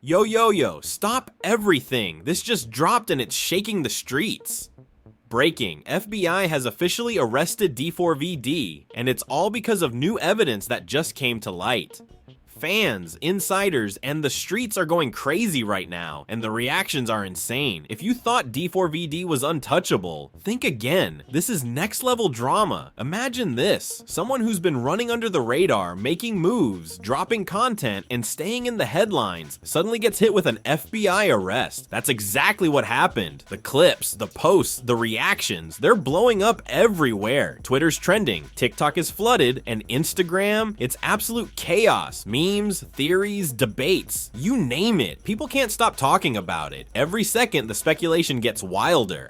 Yo, yo, yo, stop everything. This just dropped and it's shaking the streets. Breaking, FBI has officially arrested D4vd, and it's all because of new evidence that just came to light. Fans, insiders, and the streets are going crazy right now, and the reactions are insane. If you thought D4vd was untouchable, think again. This is next level drama. Imagine this, someone who's been running under the radar, making moves, dropping content, and staying in the headlines, suddenly gets hit with an FBI arrest. That's exactly what happened. The clips, the posts, the reactions, they're blowing up everywhere. Twitter's trending, TikTok is flooded, and Instagram, it's absolute chaos. Memes, theories, debates, you name it. People can't stop talking about it. Every second, the speculation gets wilder.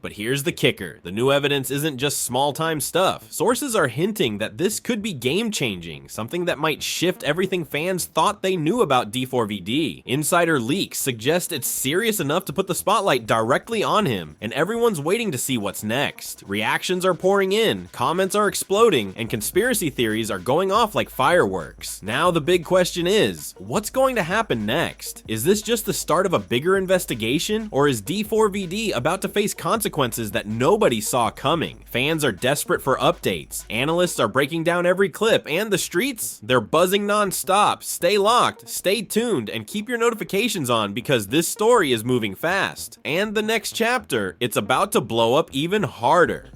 But here's the kicker. The new evidence isn't just small-time stuff. Sources are hinting that this could be game-changing, something that might shift everything fans thought they knew about D4vd. Insider leaks suggest it's serious enough to put the spotlight directly on him, and everyone's waiting to see what's next. Reactions are pouring in, comments are exploding, and conspiracy theories are going off like fireworks. Now the big question is, what's going to happen next? Is this just the start of a bigger investigation, or is D4vd about to face consequences that nobody saw coming? Fans are desperate for updates, analysts are breaking down every clip, and the streets, they're buzzing non-stop. Stay locked, stay tuned, and keep your notifications on because this story is moving fast. And the next chapter, it's about to blow up even harder.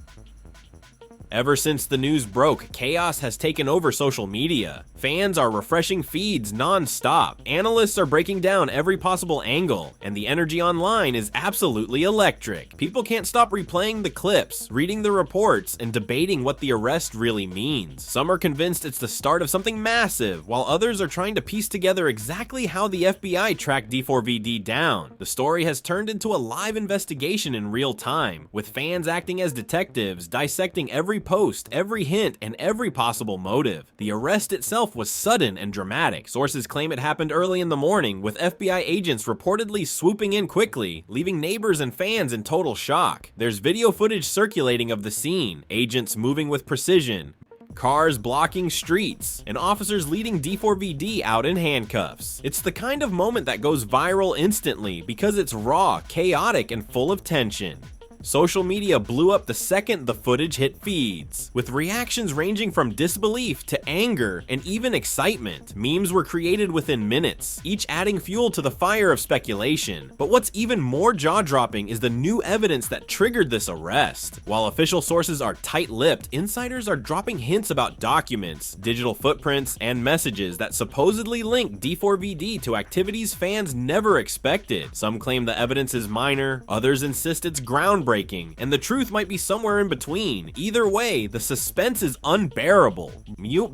Ever since the news broke, chaos has taken over social media. Fans are refreshing feeds non-stop, analysts are breaking down every possible angle, and the energy online is absolutely electric. People can't stop replaying the clips, reading the reports, and debating what the arrest really means. Some are convinced it's the start of something massive, while others are trying to piece together exactly how the FBI tracked D4vd down. The story has turned into a live investigation in real time, with fans acting as detectives, dissecting every post, every hint, and every possible motive. The arrest itself was sudden and dramatic. Sources claim it happened early in the morning, with FBI agents reportedly swooping in quickly, leaving neighbors and fans in total shock. There's video footage circulating of the scene, agents moving with precision, cars blocking streets, and officers leading D4vd out in handcuffs. It's the kind of moment that goes viral instantly because it's raw, chaotic, and full of tension. Social media blew up the second the footage hit feeds, with reactions ranging from disbelief to anger and even excitement. Memes were created within minutes, each adding fuel to the fire of speculation. But what's even more jaw-dropping is the new evidence that triggered this arrest. While official sources are tight-lipped, insiders are dropping hints about documents, digital footprints, and messages that supposedly link D4vd to activities fans never expected. Some claim the evidence is minor, others insist it's groundbreaking, and the truth might be somewhere in between. Either way, the suspense is unbearable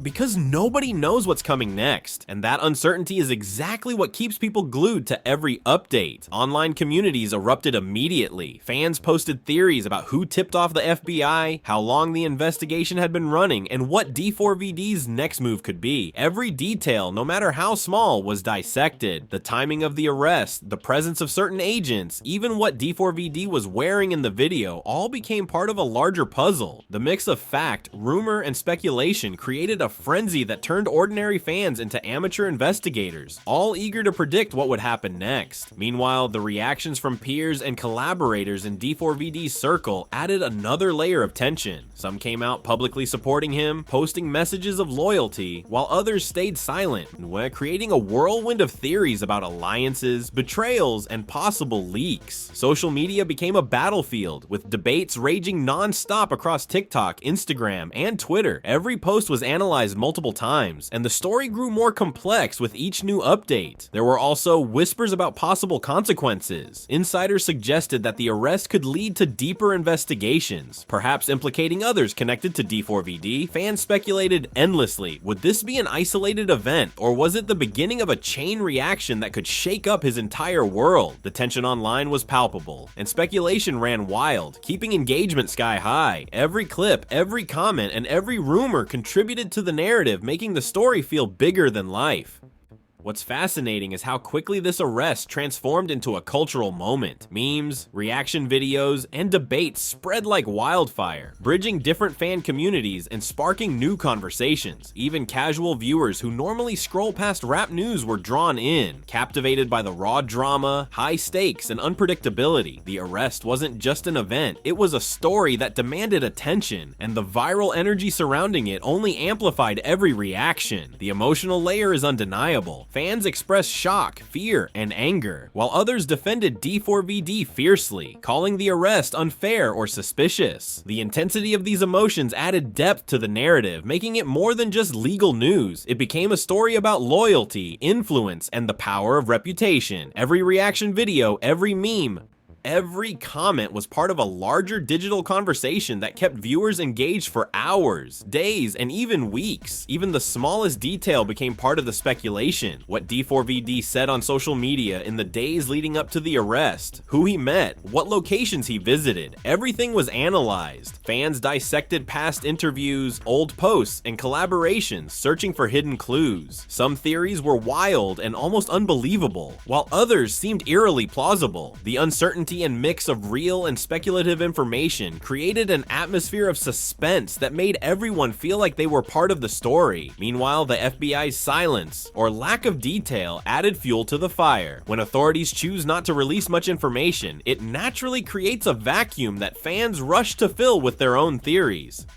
because nobody knows what's coming next, and that uncertainty is exactly what keeps people glued to every update. Online communities erupted immediately. Fans posted theories about who tipped off the FBI, how long the investigation had been running, and what D4vd's next move could be. Every detail, no matter how small, was dissected. The timing of the arrest, the presence of certain agents, even what D4vd was wearing in the video all became part of a larger puzzle. The mix of fact, rumor, and speculation created a frenzy that turned ordinary fans into amateur investigators, all eager to predict what would happen next. Meanwhile, the reactions from peers and collaborators in D4vd's circle added another layer of tension. Some came out publicly supporting him, posting messages of loyalty, while others stayed silent, creating a whirlwind of theories about alliances, betrayals, and possible leaks. Social media became a battlefield, with debates raging non-stop across TikTok, Instagram, and Twitter. Every post was analyzed multiple times, and the story grew more complex with each new update. There were also whispers about possible consequences. Insiders suggested that the arrest could lead to deeper investigations, perhaps implicating others connected to D4vd. Fans speculated endlessly. Would this be an isolated event, or was it the beginning of a chain reaction that could shake up his entire world? The tension online was palpable, and speculation ran wild, keeping engagement sky high. Every clip, every comment, and every rumor contributed to the narrative, making the story feel bigger than life. What's fascinating is how quickly this arrest transformed into a cultural moment. Memes, reaction videos, and debates spread like wildfire, bridging different fan communities and sparking new conversations. Even casual viewers who normally scroll past rap news were drawn in, captivated by the raw drama, high stakes, and unpredictability. The arrest wasn't just an event, it was a story that demanded attention, and the viral energy surrounding it only amplified every reaction. The emotional layer is undeniable. Fans expressed shock, fear, and anger, while others defended D4vd fiercely, calling the arrest unfair or suspicious. The intensity of these emotions added depth to the narrative, making it more than just legal news. It became a story about loyalty, influence, and the power of reputation. Every reaction video, every meme, every comment was part of a larger digital conversation that kept viewers engaged for hours, days, and even weeks. Even the smallest detail became part of the speculation. What D4vd said on social media in the days leading up to the arrest, who he met, what locations he visited, everything was analyzed. Fans dissected past interviews, old posts, and collaborations, searching for hidden clues. Some theories were wild and almost unbelievable, while others seemed eerily plausible. The uncertainty and mix of real and speculative information created an atmosphere of suspense that made everyone feel like they were part of the story. Meanwhile, the FBI's silence, or lack of detail, added fuel to the fire. When authorities choose not to release much information, it naturally creates a vacuum that fans rush to fill with their own theories.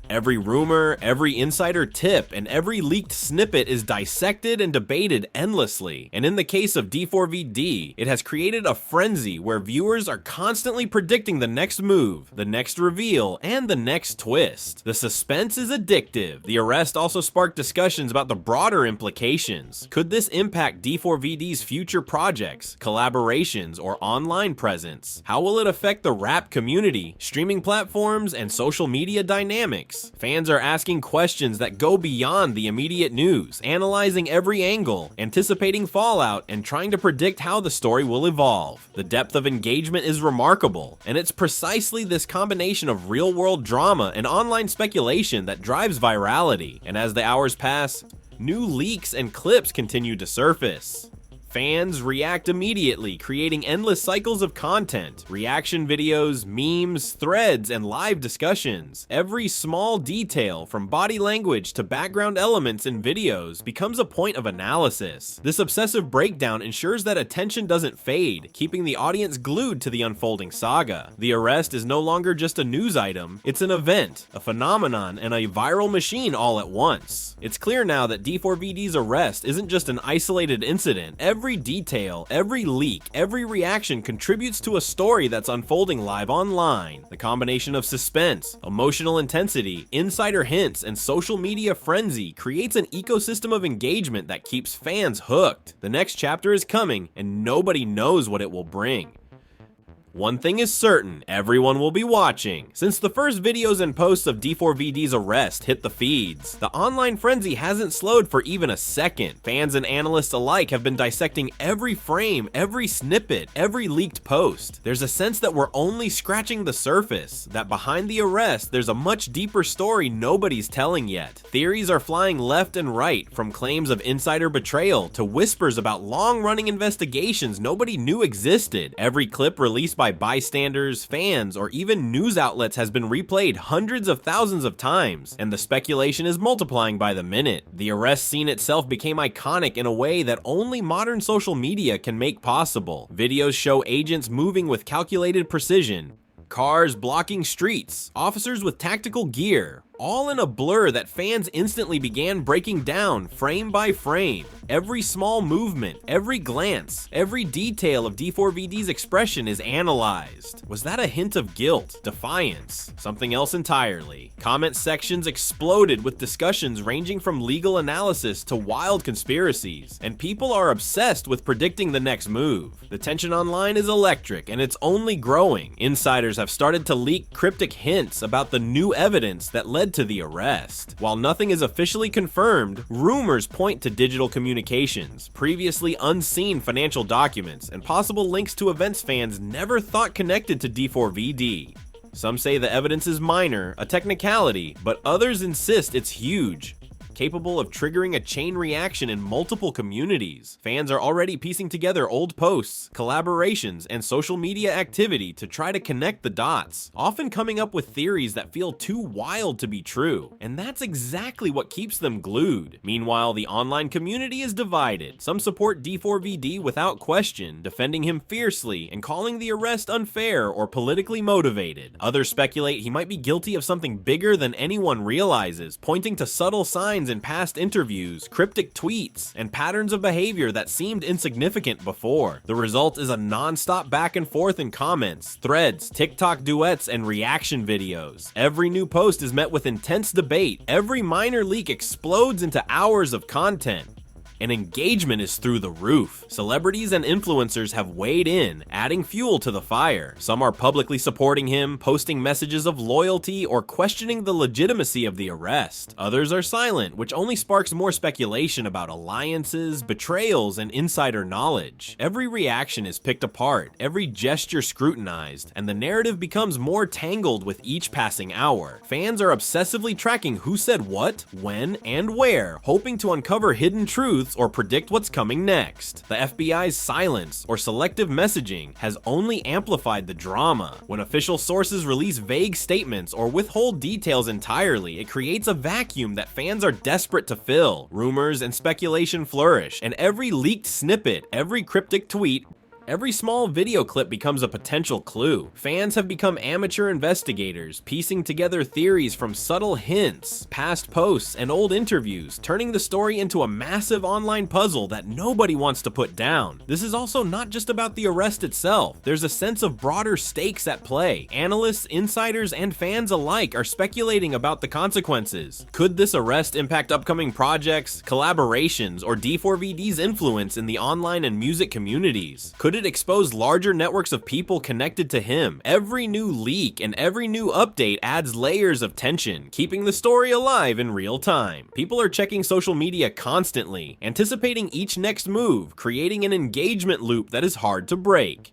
Every rumor, every insider tip, and every leaked snippet is dissected and debated endlessly. And in the case of D4vd, it has created a frenzy where viewers are constantly predicting the next move, the next reveal, and the next twist. The suspense is addictive. The arrest also sparked discussions about the broader implications. Could this impact D4vd's future projects, collaborations, or online presence? How will it affect the rap community, streaming platforms, and social media dynamics? Fans are asking questions that go beyond the immediate news, analyzing every angle, anticipating fallout, and trying to predict how the story will evolve. The depth of engagement is remarkable, and it's precisely this combination of real-world drama and online speculation that drives virality. And as the hours pass, new leaks and clips continue to surface. Fans react immediately, creating endless cycles of content, reaction videos, memes, threads, and live discussions. Every small detail, from body language to background elements in videos, becomes a point of analysis. This obsessive breakdown ensures that attention doesn't fade, keeping the audience glued to the unfolding saga. The arrest is no longer just a news item, it's an event, a phenomenon, and a viral machine all at once. It's clear now that D4vd's arrest isn't just an isolated incident. Every detail, every leak, every reaction contributes to a story that's unfolding live online. The combination of suspense, emotional intensity, insider hints, and social media frenzy creates an ecosystem of engagement that keeps fans hooked. The next chapter is coming, and nobody knows what it will bring. One thing is certain, everyone will be watching. Since the first videos and posts of D4vd's arrest hit the feeds, the online frenzy hasn't slowed for even a second. Fans and analysts alike have been dissecting every frame, every snippet, every leaked post. There's a sense that we're only scratching the surface, that behind the arrest, there's a much deeper story nobody's telling yet. Theories are flying left and right, from claims of insider betrayal to whispers about long-running investigations nobody knew existed. Every clip released by bystanders, fans, or even news outlets has been replayed hundreds of thousands of times, and the speculation is multiplying by the minute. The arrest scene itself became iconic in a way that only modern social media can make possible. Videos show agents moving with calculated precision, cars blocking streets, officers with tactical gear, all in a blur that fans instantly began breaking down frame by frame. Every small movement, every glance, every detail of D4vd's expression is analyzed. Was that a hint of guilt, defiance, something else entirely? Comment sections exploded with discussions ranging from legal analysis to wild conspiracies, and people are obsessed with predicting the next move. The tension online is electric, and it's only growing. Insiders have started to leak cryptic hints about the new evidence that led to the arrest. While nothing is officially confirmed, rumors point to digital communications, previously unseen financial documents, and possible links to events fans never thought connected to D4vd. Some say the evidence is minor, a technicality, but others insist it's huge. capable of triggering a chain reaction in multiple communities. Fans are already piecing together old posts, collaborations, and social media activity to try to connect the dots, often coming up with theories that feel too wild to be true. And that's exactly what keeps them glued. Meanwhile, the online community is divided. Some support D4vd without question, defending him fiercely and calling the arrest unfair or politically motivated. Others speculate he might be guilty of something bigger than anyone realizes, pointing to subtle signs in past interviews, cryptic tweets, and patterns of behavior that seemed insignificant before. The result is a non-stop back and forth in comments, threads, TikTok duets, and reaction videos. Every new post is met with intense debate. Every minor leak explodes into hours of content, and engagement is through the roof. Celebrities and influencers have weighed in, adding fuel to the fire. Some are publicly supporting him, posting messages of loyalty, or questioning the legitimacy of the arrest. Others are silent, which only sparks more speculation about alliances, betrayals, and insider knowledge. Every reaction is picked apart, every gesture scrutinized, and the narrative becomes more tangled with each passing hour. Fans are obsessively tracking who said what, when, and where, hoping to uncover hidden truths or predict what's coming next. The FBI's silence or selective messaging has only amplified the drama. When official sources release vague statements or withhold details entirely, it creates a vacuum that fans are desperate to fill. Rumors and speculation flourish, and every leaked snippet, every cryptic tweet, every small video clip becomes a potential clue. Fans have become amateur investigators, piecing together theories from subtle hints, past posts, and old interviews, turning the story into a massive online puzzle that nobody wants to put down. This is also not just about the arrest itself. There's a sense of broader stakes at play. Analysts, insiders, and fans alike are speculating about the consequences. Could this arrest impact upcoming projects, collaborations, or D4vd's influence in the online and music communities? Could it expose larger networks of people connected to him? Every new leak and every new update adds layers of tension, keeping the story alive in real time. People are checking social media constantly, anticipating each next move, creating an engagement loop that is hard to break.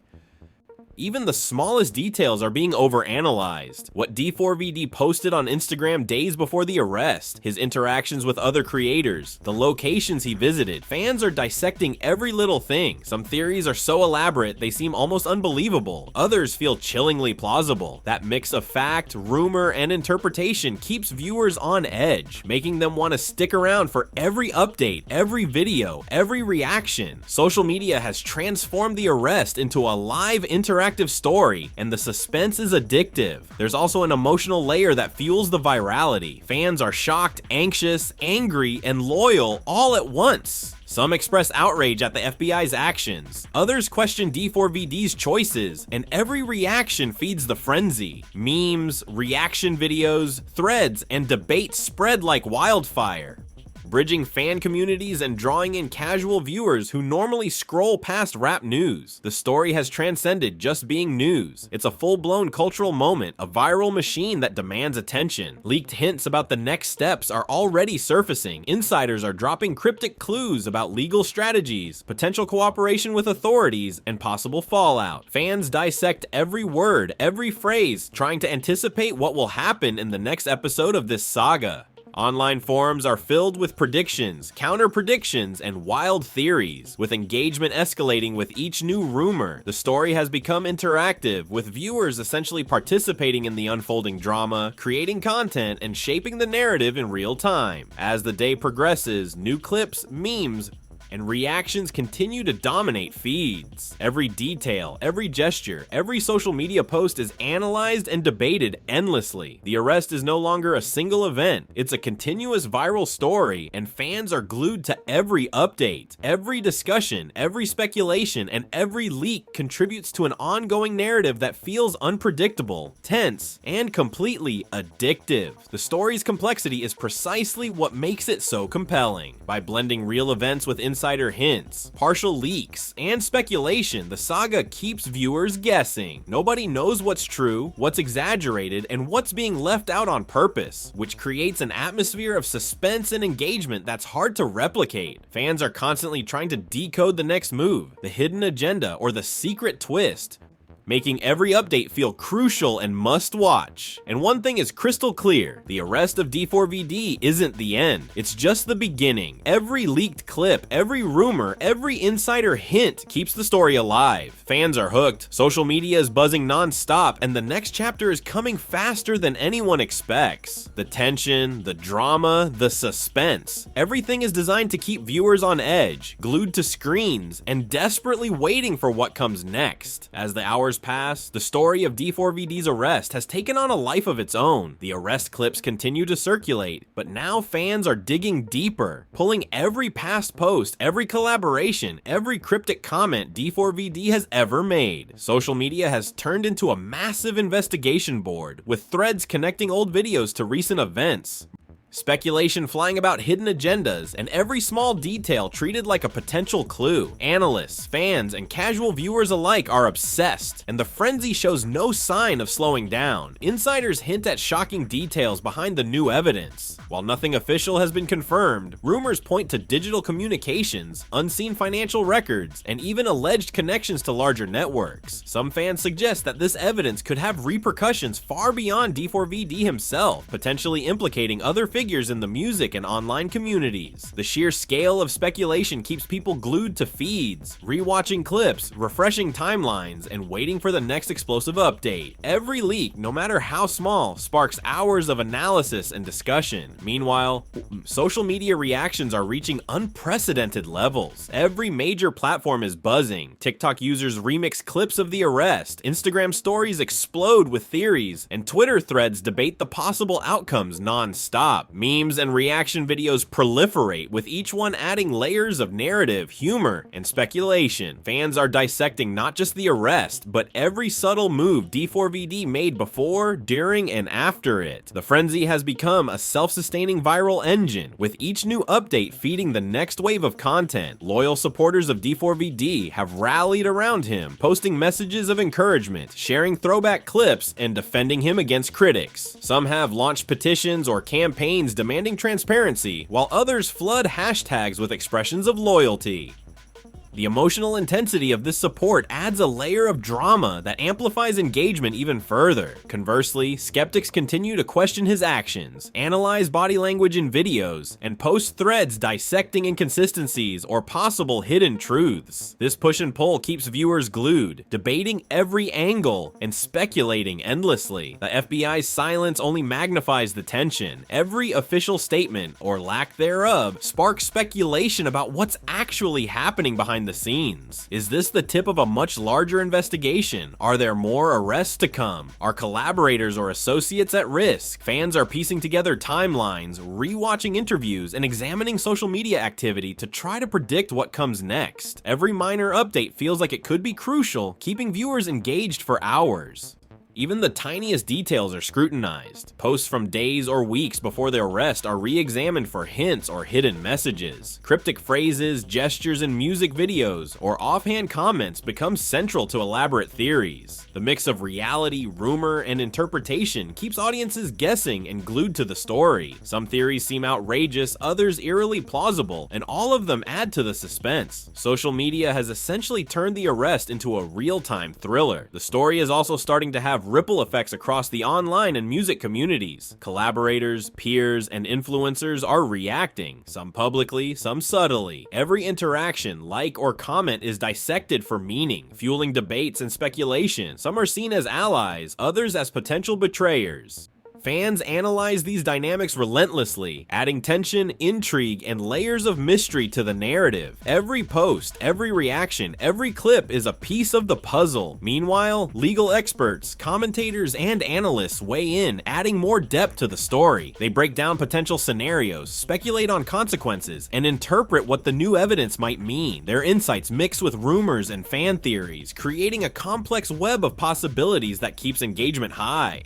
Even the smallest details are being overanalyzed. What D4vd posted on Instagram days before the arrest, his interactions with other creators, the locations he visited. Fans are dissecting every little thing. Some theories are so elaborate they seem almost unbelievable. Others feel chillingly plausible. That mix of fact, rumor, and interpretation keeps viewers on edge, making them want to stick around for every update, every video, every reaction. Social media has transformed the arrest into a live interactive story, and the suspense is addictive. There's also an emotional layer that fuels the virality. Fans are shocked, anxious, angry, and loyal all at once. Some express outrage at the FBI's actions. Others question D4vd's choices, and every reaction feeds the frenzy. Memes, reaction videos, threads, and debates spread like wildfire, bridging fan communities and drawing in casual viewers who normally scroll past rap news. The story has transcended just being news. It's a full-blown cultural moment, a viral machine that demands attention. Leaked hints about the next steps are already surfacing. Insiders are dropping cryptic clues about legal strategies, potential cooperation with authorities, and possible fallout. Fans dissect every word, every phrase, trying to anticipate what will happen in the next episode of this saga. Online forums are filled with predictions, counter-predictions, and wild theories, with engagement escalating with each new rumor. The story has become interactive, with viewers essentially participating in the unfolding drama, creating content, and shaping the narrative in real time. As the day progresses, new clips, memes, and reactions continue to dominate feeds. Every detail, every gesture, every social media post is analyzed and debated endlessly. The arrest is no longer a single event, it's a continuous viral story, and fans are glued to every update. Every discussion, every speculation, and every leak contributes to an ongoing narrative that feels unpredictable, tense, and completely addictive. The story's complexity is precisely what makes it so compelling. By blending real events with insider hints, partial leaks, and speculation, the saga keeps viewers guessing. Nobody knows what's true, what's exaggerated, and what's being left out on purpose, which creates an atmosphere of suspense and engagement that's hard to replicate. Fans are constantly trying to decode the next move, the hidden agenda, or the secret twist, making every update feel crucial and must watch. And one thing is crystal clear, the arrest of D4vd isn't the end, it's just the beginning. Every leaked clip, every rumor, every insider hint keeps the story alive. Fans are hooked, social media is buzzing non-stop, and the next chapter is coming faster than anyone expects. The tension, the drama, the suspense, everything is designed to keep viewers on edge, glued to screens, and desperately waiting for what comes next. As the hours pass, the story of D4vd's arrest has taken on a life of its own. The arrest clips continue to circulate, but now fans are digging deeper, pulling every past post, every collaboration, every cryptic comment D4vd has ever made. Social media has turned into a massive investigation board, with threads connecting old videos to recent events. Speculation flying about hidden agendas, and every small detail treated like a potential clue. Analysts, fans, and casual viewers alike are obsessed, and the frenzy shows no sign of slowing down. Insiders hint at shocking details behind the new evidence. While nothing official has been confirmed, rumors point to digital communications, unseen financial records, and even alleged connections to larger networks. Some fans suggest that this evidence could have repercussions far beyond D4vd himself, potentially implicating other figures in the music and online communities. The sheer scale of speculation keeps people glued to feeds, rewatching clips, refreshing timelines, and waiting for the next explosive update. Every leak, no matter how small, sparks hours of analysis and discussion. Meanwhile, social media reactions are reaching unprecedented levels. Every major platform is buzzing. TikTok users remix clips of the arrest, Instagram stories explode with theories, and Twitter threads debate the possible outcomes non-stop. Memes and reaction videos proliferate, with each one adding layers of narrative, humor, and speculation. Fans are dissecting not just the arrest, but every subtle move D4vd made before, during, and after it. The frenzy has become a self-sustaining viral engine, with each new update feeding the next wave of content. Loyal supporters of D4vd have rallied around him, posting messages of encouragement, sharing throwback clips, and defending him against critics. Some have launched petitions or campaigns demanding transparency, while others flood hashtags with expressions of loyalty. The emotional intensity of this support adds a layer of drama that amplifies engagement even further. Conversely, skeptics continue to question his actions, analyze body language in videos, and post threads dissecting inconsistencies or possible hidden truths. This push and pull keeps viewers glued, debating every angle and speculating endlessly. The FBI's silence only magnifies the tension. Every official statement, or lack thereof, sparks speculation about what's actually happening behind the scenes. Is this the tip of a much larger investigation? Are there more arrests to come? Are collaborators or associates at risk? Fans are piecing together timelines, rewatching interviews, and examining social media activity to try to predict what comes next. Every minor update feels like it could be crucial, keeping viewers engaged for hours. Even the tiniest details are scrutinized. Posts from days or weeks before their arrest are re-examined for hints or hidden messages. Cryptic phrases, gestures in music videos, or offhand comments become central to elaborate theories. The mix of reality, rumor, and interpretation keeps audiences guessing and glued to the story. Some theories seem outrageous, others eerily plausible, and all of them add to the suspense. Social media has essentially turned the arrest into a real-time thriller. The story is also starting to have ripple effects across the online and music communities. Collaborators, peers, and influencers are reacting, some publicly, some subtly. Every interaction, like, or comment is dissected for meaning, fueling debates and speculation. Some are seen as allies, others as potential betrayers. Fans analyze these dynamics relentlessly, adding tension, intrigue, and layers of mystery to the narrative. Every post, every reaction, every clip is a piece of the puzzle. Meanwhile, legal experts, commentators, and analysts weigh in, adding more depth to the story. They break down potential scenarios, speculate on consequences, and interpret what the new evidence might mean. Their insights mix with rumors and fan theories, creating a complex web of possibilities that keeps engagement high.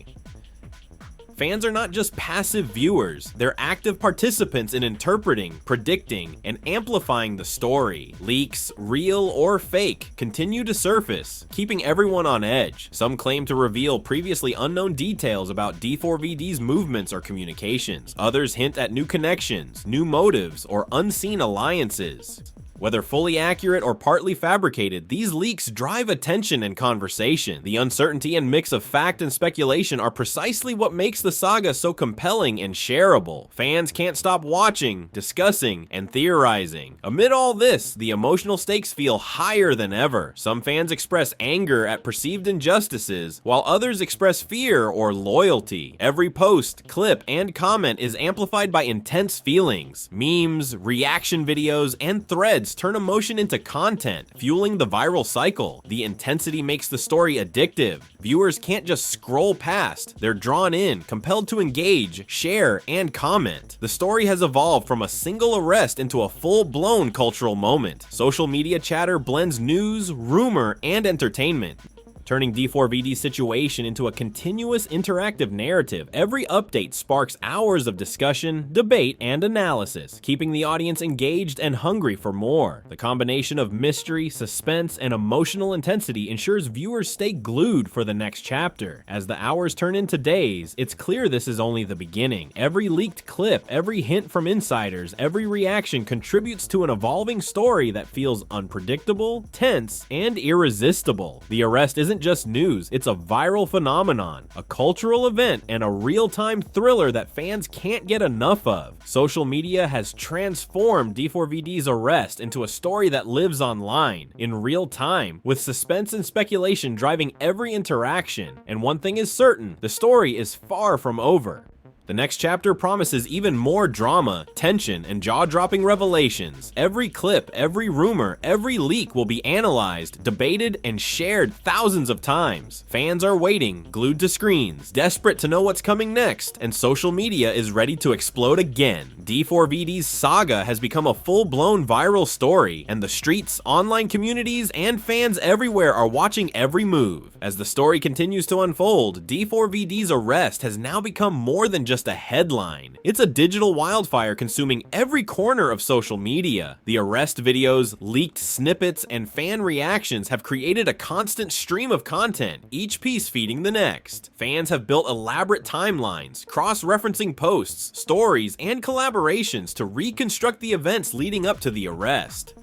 Fans are not just passive viewers, they're active participants in interpreting, predicting, and amplifying the story. Leaks, real or fake, continue to surface, keeping everyone on edge. Some claim to reveal previously unknown details about D4vd's movements or communications. Others hint at new connections, new motives, or unseen alliances. Whether fully accurate or partly fabricated, these leaks drive attention and conversation. The uncertainty and mix of fact and speculation are precisely what makes the saga so compelling and shareable. Fans can't stop watching, discussing, and theorizing. Amid all this, the emotional stakes feel higher than ever. Some fans express anger at perceived injustices, while others express fear or loyalty. Every post, clip, and comment is amplified by intense feelings. Memes, reaction videos, and threads turn emotion into content, fueling the viral cycle. The intensity makes the story addictive. Viewers can't just scroll past. They're drawn in, compelled to engage, share, and comment. The story has evolved from a single arrest into a full-blown cultural moment. Social media chatter blends news, rumor, and entertainment, turning D4vd's situation into a continuous interactive narrative. Every update sparks hours of discussion, debate, and analysis, keeping the audience engaged and hungry for more. The combination of mystery, suspense, and emotional intensity ensures viewers stay glued for the next chapter. As the hours turn into days, it's clear this is only the beginning. Every leaked clip, every hint from insiders, every reaction contributes to an evolving story that feels unpredictable, tense, and irresistible. The arrest isn't just news, it's a viral phenomenon, a cultural event, and a real-time thriller that fans can't get enough of. Social media has transformed D4vd's arrest into a story that lives online, in real time, with suspense and speculation driving every interaction. And one thing is certain, the story is far from over. The next chapter promises even more drama, tension, and jaw-dropping revelations. Every clip, every rumor, every leak will be analyzed, debated, and shared thousands of times. Fans are waiting, glued to screens, desperate to know what's coming next, and social media is ready to explode again. D4vd's saga has become a full-blown viral story, and the streets, online communities, and fans everywhere are watching every move. As the story continues to unfold, D4vd's arrest has now become more than just a headline. It's a digital wildfire consuming every corner of social media. The arrest videos, leaked snippets, and fan reactions have created a constant stream of content, each piece feeding the next. Fans have built elaborate timelines, cross-referencing posts, stories, and collaborations to reconstruct the events leading up to the arrest.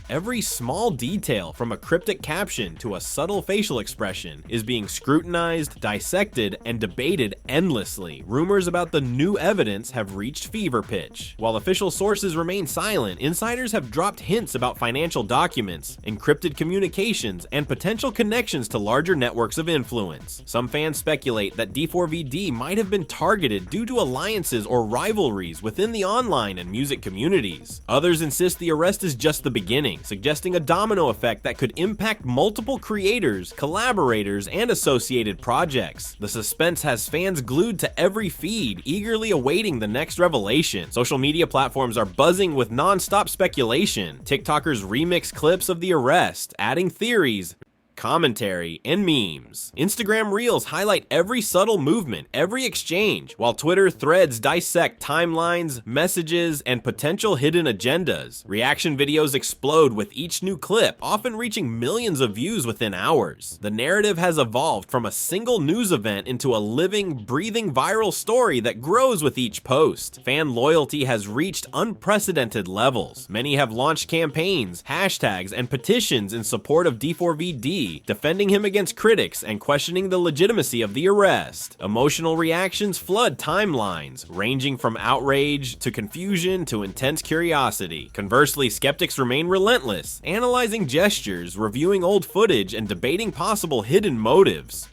Every small detail, from a cryptic caption to a subtle facial expression, is being scrutinized, dissected, and debated endlessly. Rumors about the new evidence have reached fever pitch. While official sources remain silent, insiders have dropped hints about financial documents, encrypted communications, and potential connections to larger networks of influence. Some fans speculate that D4vd might have been targeted due to alliances or rivalries within the online and music communities. Others insist the arrest is just the beginning, suggesting a domino effect that could impact multiple creators, collaborators, and associated projects. The suspense has fans glued to every feed, eagerly awaiting the next revelation. Social media platforms are buzzing with non-stop speculation. TikTokers remix clips of the arrest, adding theories, commentary, and memes. Instagram Reels highlight every subtle movement, every exchange, while Twitter threads dissect timelines, messages, and potential hidden agendas. Reaction videos explode with each new clip, often reaching millions of views within hours. The narrative has evolved from a single news event into a living, breathing viral story that grows with each post. Fan loyalty has reached unprecedented levels. Many have launched campaigns, hashtags, and petitions in support of D4vd, defending him against critics and questioning the legitimacy of the arrest. Emotional reactions flood timelines, ranging from outrage to confusion to intense curiosity. Conversely, skeptics remain relentless, analyzing gestures, reviewing old footage, and debating possible hidden motives.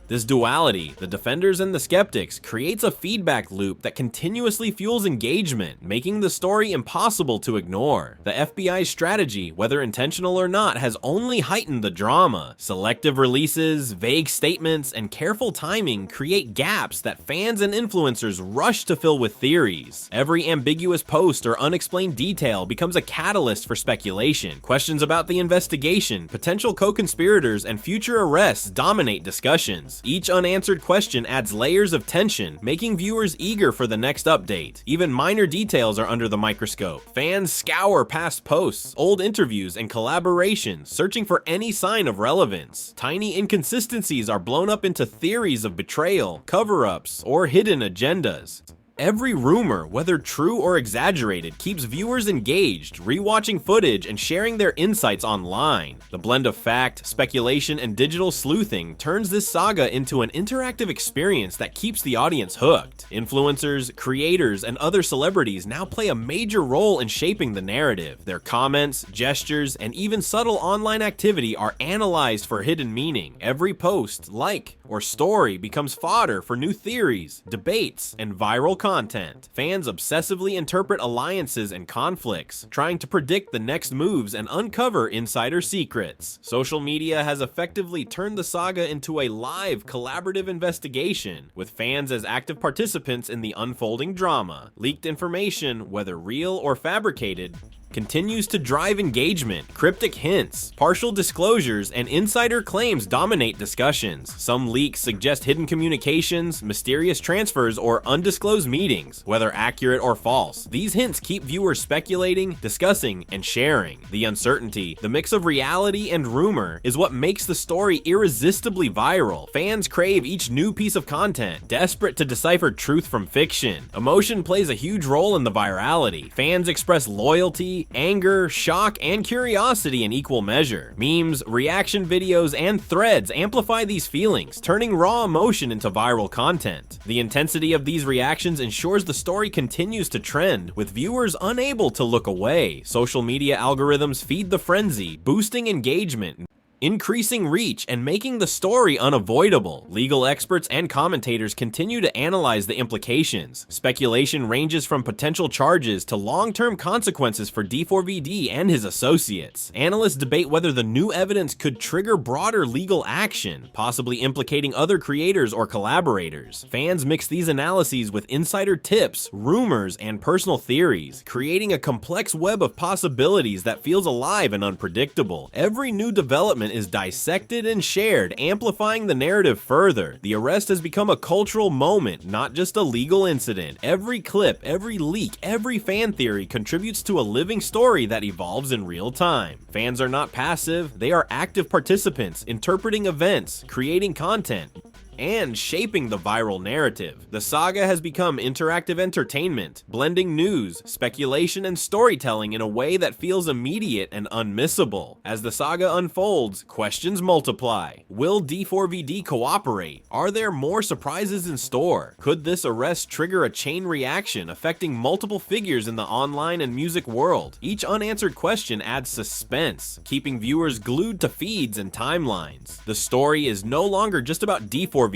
This duality, the defenders and the skeptics, creates a feedback loop that continuously fuels engagement, making the story impossible to ignore. The FBI's strategy, whether intentional or not, has only heightened the drama. Selective releases, vague statements, and careful timing create gaps that fans and influencers rush to fill with theories. Every ambiguous post or unexplained detail becomes a catalyst for speculation. Questions about the investigation, potential co-conspirators, and future arrests dominate discussions. Each unanswered question adds layers of tension, making viewers eager for the next update. Even minor details are under the microscope. Fans scour past posts, old interviews, and collaborations, searching for any sign of relevance. Tiny inconsistencies are blown up into theories of betrayal, cover-ups, or hidden agendas. Every rumor, whether true or exaggerated, keeps viewers engaged, rewatching footage and sharing their insights online. The blend of fact, speculation, and digital sleuthing turns this saga into an interactive experience that keeps the audience hooked. Influencers, creators, and other celebrities now play a major role in shaping the narrative. Their comments, gestures, and even subtle online activity are analyzed for hidden meaning. Every post, like, or story becomes fodder for new theories, debates, and viral content. Fans obsessively interpret alliances and conflicts, trying to predict the next moves and uncover insider secrets. Social media has effectively turned the saga into a live, collaborative investigation, with fans as active participants in the unfolding drama. Leaked information, whether real or fabricated, continues to drive engagement. Cryptic hints, partial disclosures, and insider claims dominate discussions. Some leaks suggest hidden communications, mysterious transfers, or undisclosed meetings, whether accurate or false. These hints keep viewers speculating, discussing, and sharing. The uncertainty, the mix of reality and rumor, is what makes the story irresistibly viral. Fans crave each new piece of content, desperate to decipher truth from fiction. Emotion plays a huge role in the virality. Fans express loyalty, anger, shock, and curiosity in equal measure. Memes, reaction videos, and threads amplify these feelings, turning raw emotion into viral content. The intensity of these reactions ensures the story continues to trend, with viewers unable to look away. Social media algorithms feed the frenzy, boosting engagement, increasing reach, and making the story unavoidable. Legal experts and commentators continue to analyze the implications. Speculation ranges from potential charges to long-term consequences for D4vd and his associates. Analysts debate whether the new evidence could trigger broader legal action, possibly implicating other creators or collaborators. Fans mix these analyses with insider tips, rumors, and personal theories, creating a complex web of possibilities that feels alive and unpredictable. Every new development is dissected and shared, amplifying the narrative further. The arrest has become a cultural moment, not just a legal incident. Every clip, every leak, every fan theory contributes to a living story that evolves in real time. Fans are not passive, they are active participants, interpreting events, creating content, and shaping the viral narrative. The saga has become interactive entertainment, blending news, speculation, and storytelling in a way that feels immediate and unmissable. As the saga unfolds, questions multiply. Will D4vd cooperate? Are there more surprises in store? Could this arrest trigger a chain reaction affecting multiple figures in the online and music world? Each unanswered question adds suspense, keeping viewers glued to feeds and timelines. The story is no longer just about D4vd.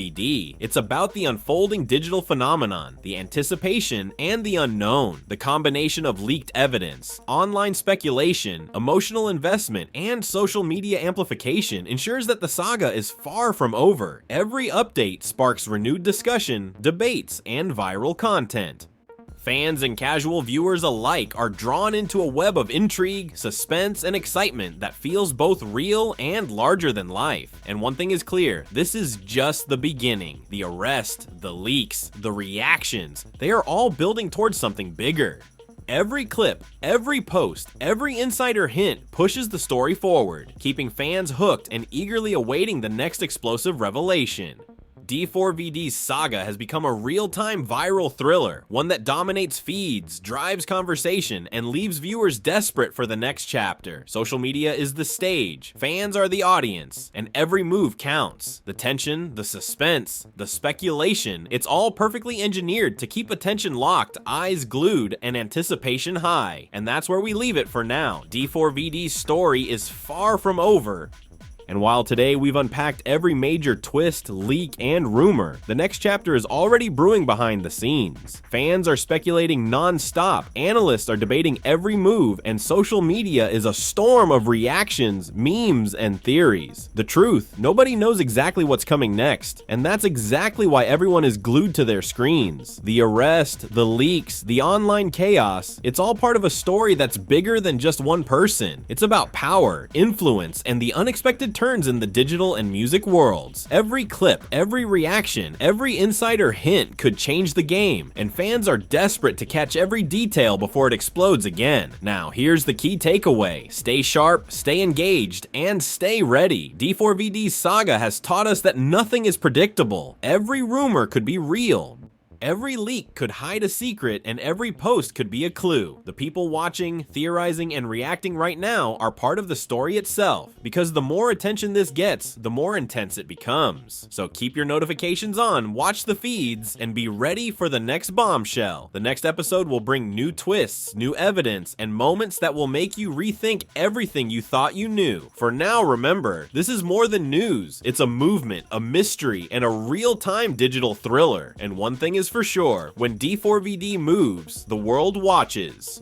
It's about the unfolding digital phenomenon, the anticipation, and the unknown. The combination of leaked evidence, online speculation, emotional investment, and social media amplification ensures that the saga is far from over. Every update sparks renewed discussion, debates, and viral content. Fans and casual viewers alike are drawn into a web of intrigue, suspense, and excitement that feels both real and larger than life. And one thing is clear, this is just the beginning. The arrest, the leaks, the reactions, they are all building towards something bigger. Every clip, every post, every insider hint pushes the story forward, keeping fans hooked and eagerly awaiting the next explosive revelation. D4vd's saga has become a real-time viral thriller, one that dominates feeds, drives conversation, and leaves viewers desperate for the next chapter. Social media is the stage, fans are the audience, and every move counts. The tension, the suspense, the speculation, it's all perfectly engineered to keep attention locked, eyes glued, and anticipation high. And that's where we leave it for now. D4vd's story is far from over. And while today we've unpacked every major twist, leak, and rumor, the next chapter is already brewing behind the scenes. Fans are speculating non-stop, analysts are debating every move, and social media is a storm of reactions, memes, and theories. The truth, nobody knows exactly what's coming next, and that's exactly why everyone is glued to their screens. The arrest, the leaks, the online chaos, it's all part of a story that's bigger than just one person. It's about power, influence, and the unexpected turns in the digital and music worlds. Every clip, every reaction, every insider hint could change the game, and fans are desperate to catch every detail before it explodes again. Now, here's the key takeaway. Stay sharp, stay engaged, and stay ready. D4vd's saga has taught us that nothing is predictable. Every rumor could be real, Every leak could hide a secret, and every post could be a clue. The people watching, theorizing, and reacting right now are part of the story itself, because the more attention this gets, the more intense it becomes. So keep your notifications on, watch the feeds, and be ready for the next bombshell. The next episode will bring new twists, new evidence, and moments that will make you rethink everything you thought you knew. For now, remember, this is more than news. It's a movement, a mystery, and a real-time digital thriller. And one thing is for sure, when D4vd moves, the world watches.